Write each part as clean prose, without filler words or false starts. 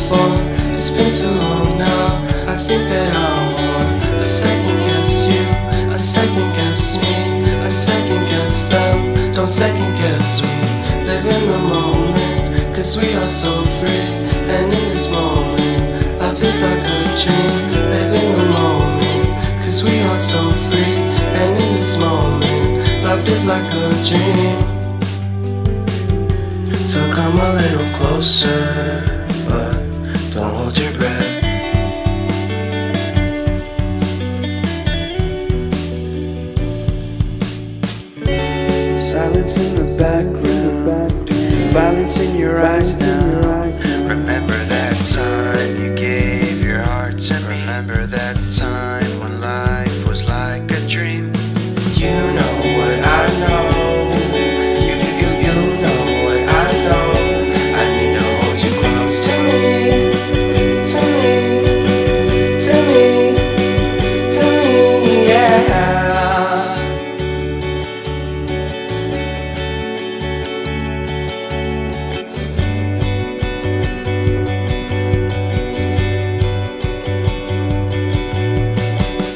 fall. It's been too long now, I think that I'm on. I second guess you, I second guess me, I second guess them. Don't second guess me. Live in the moment, cause we are so free. And in this moment, life is like a dream. Live in the moment, cause we are so free. And in this moment, life is like a dream. So come a little closer, but don't hold your breath. Silence in the background, violence in your eyes now. Remember that time you gave your heart to me. Remember that time when life was like a dream. You know what I know. You know what I know. I need to hold you close to me, to me, to me, to me, yeah.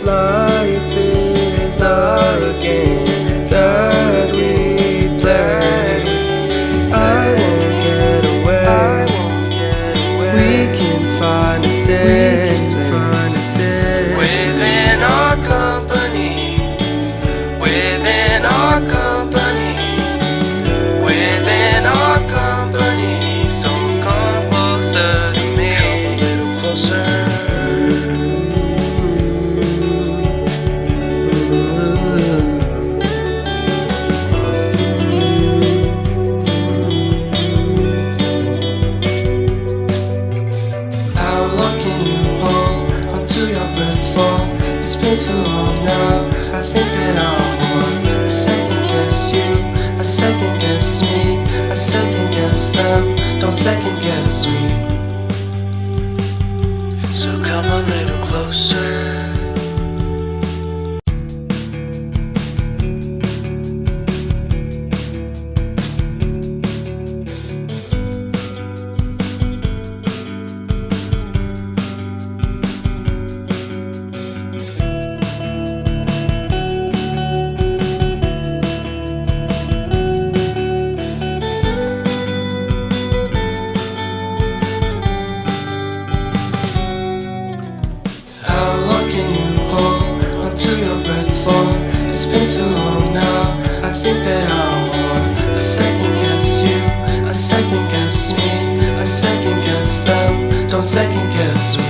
Life is a game that we play. I won't get away. We can find a safe place Within our company, within our company, within our company. So come closer to me, come a little closer. It's been too long now, I think that I'm on. I second guess you, I second guess me, I second guess them. Don't second guess me. So come a little closer. Can you hold onto your breath for? It's been too long now, I think that I'm on. I second guess you, I second guess me, I second guess them. Don't second guess me.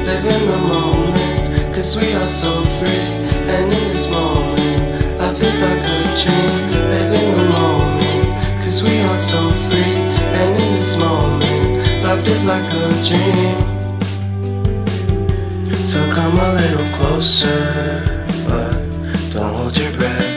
Live in the moment, cause we are so free. And in this moment, life is like a dream. Live in the moment, cause we are so free. And in this moment, life is like a dream. So come a little closer, but don't hold your breath.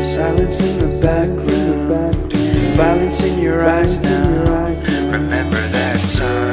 Silence in the background, violence in your eyes now. Remember that time